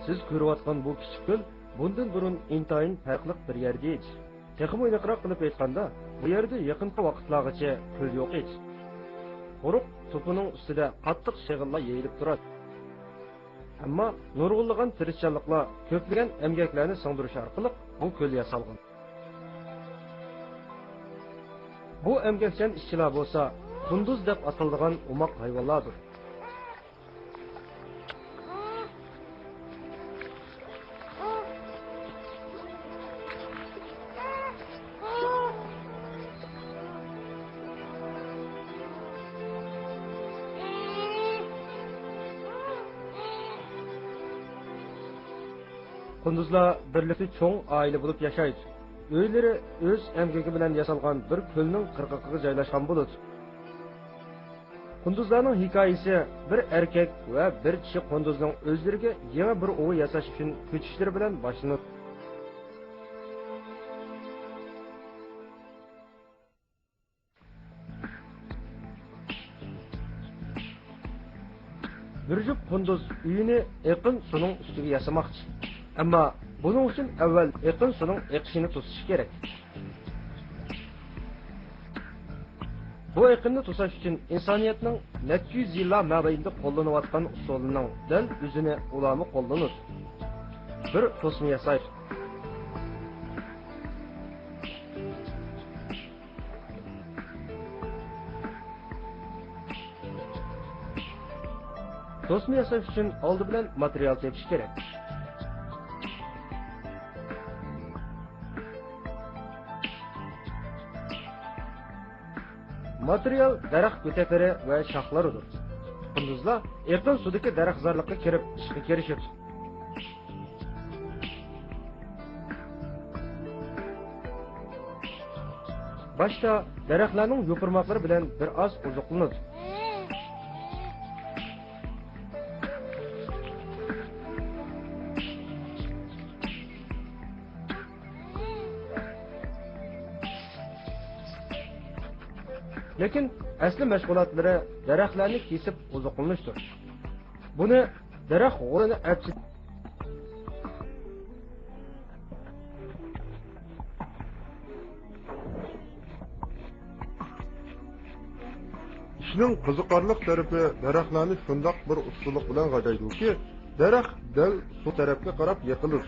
Siz ko'rayotgan bu kichik ko'l bundan burun intayin farqli bir yerda edi. Texmo aniqroq qilib aytganda, bu yerda yaqinqi vaqtlargacha ko'l yo'q edi. Quruq to'pining ustida qattiq shag'illar yeyilib turadi. Ammo nurg'unlagan tirishchiliklar, ko'plagan emgaklarni singdirish orqali bu ko'l yasalgan. Bu emgakchan ishchilar bo'lsa, qunduz deb ataladigan umoq hayvonlardir. Kunduzlar birlikte çoğun aile bulup yaşaydı. Öyleri öz emgeki bilen yasalgan bir kölünün kırkıkığı caylaşan bulut. Kunduzlarning hikoyasi bir erkek ve bir kishi kunduzning o'zlariga yana bir o'g'il yasash uchun ko'chishlari bilan boshlanadi. Bir jup kunduz uyini yaqin suning ustiga yasamoqchi. Ammo buning uchun avval yaqin suning eqishini to'sish kerak. Bu yaqinni to'sash uchun insoniyatning necha yuz yillar mobaynida qo'llanayotgan usulining dal o'zini ularni qo'llanadi. Bir to'sma yasaydi. To'sma yasash uchun oldi bilan material tepish kerak. Material daraxt köteklari va shoxlaridir. Kunduzlar yaqin sudagi daraxtzorlikqa kirib ishga kirishadi. Boshda daraxtlarning yo'pirmoqlari bilan bir oz oziqlanadi. Lekin asli mashg'ulotlari daraxtlarni kesib oziqlanishdir. Buni daraxt g'o'rini apchib İşning qiziqarli tarafi daraxtlarni shundoq bir usullik bilan g'ajaydi-ki, daraxt dal su tarafga qarab yiqilir.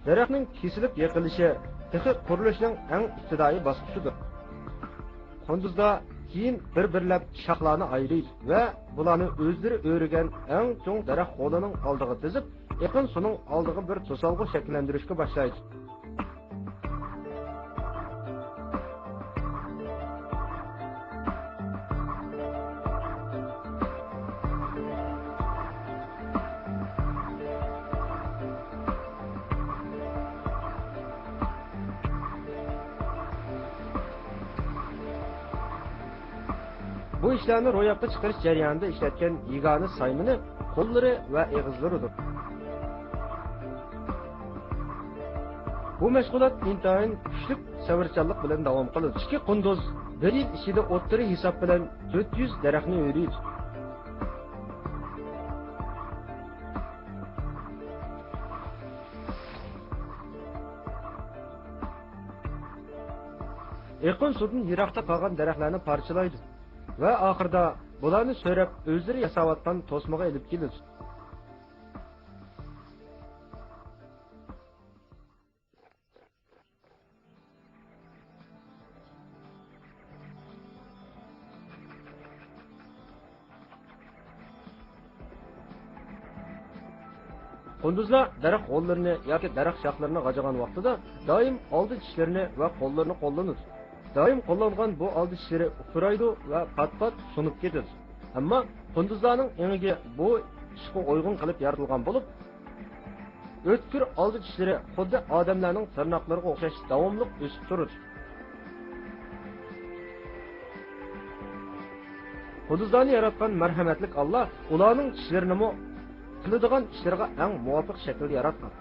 Daraxtning kesilib yiqilishi texi qurilishning eng ibtidoiy bosqichidir. Kunduzda keyin bir-birlab shoxlarni ayirib va bularni o'zlari o'rigan eng cho'ng daraxt qo'lining oldiga tizib, yaqin suning oldiga bir to'solg'i shakllantirishga boshlaydi. Bu işlerini ro'yobga chiqarish jarayonida ishlatgan yagona saymini qo'llari va eg'izlaridir. Bu mashg'ulot intayin kuchli savrchanlik bilan davom qiladi. Ikki qunduz bir yil ichida o'ttiri hisob bilan 400 daraxtni o'riydi. Yaqin sudun yiroqda qolgan daraxtlarni parchalaydi. Ve ahırda bularni so'rab o'zlari yasayotgan to'smaga ilib keladi. Kunduzlar daraxt qo'llarini yoki daraxt shoxlarini g'ajagan vaqtida doim oldi tishlarini va qo'llarini qo'llanadi. Doim qo'llangan bu oldi tishlari ufraydi va pat-pat sunib ketadi. Ammo kunduzlarning engiga bu ishga uyg'un qilib yaratilgan bo'lib, o'tkir oldi tishlari xuddi odamlarning tirnoqlariga o'xshash davomli o'sib turadi. Qunduzlarni yaratgan marhamatlik Allah ularning tishlarini mo qiladigan ishlariga eng muvofiq shaklda yaratgan.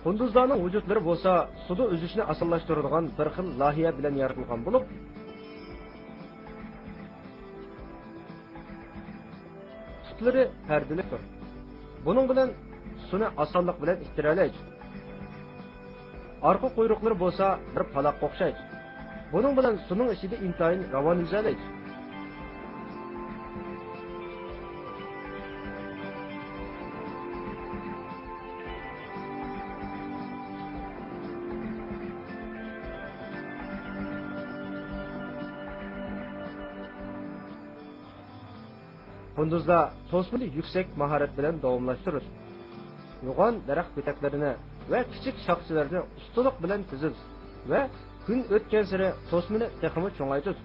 Qunduzlarning vujudlari bo'lsa, suvda üzüşni osonlashtiradigan bir xil loyiha bilan yaratilgan bo'lib, tutlari pardalikdir. Buning bilan suvni osonlik bilan istiralaydi. Arqa quyruqlari bo'lsa, bir paloqqa o'xshaydi. Buning bilan suvning ichida intayin ravon yuzalaydi. Qunduzlar to'smini yuksak mahorat bilan davomlashtiradi. Yo'g'on daraxt ko'taklarini va kichik shoxchalarni ustalik bilan tizib va kun o'tgan sari to'smini texmi cho'ngaytiradi.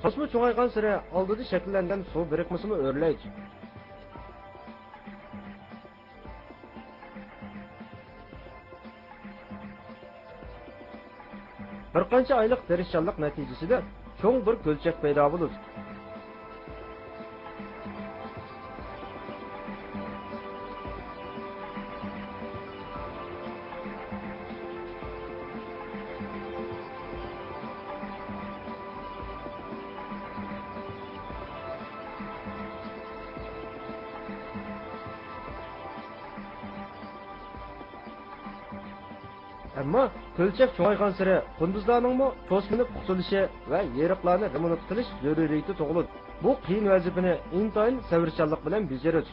To'sma cho'ngaygan sari oldida shakllangan suv birikmasini o'rlaydi. Bir qancha oylik tirishchanlik natijasida cho'ng bir ko'lchak paydo bo'ladi. Ammo ko'lchak cho'ngaygan sari qunduzlarning to'smini puxtilishi va yeriqlarni remont qilish zaruriyati tug'iladi. Bu qiyin vazifani intayin savrchanlik bilan bajaradi.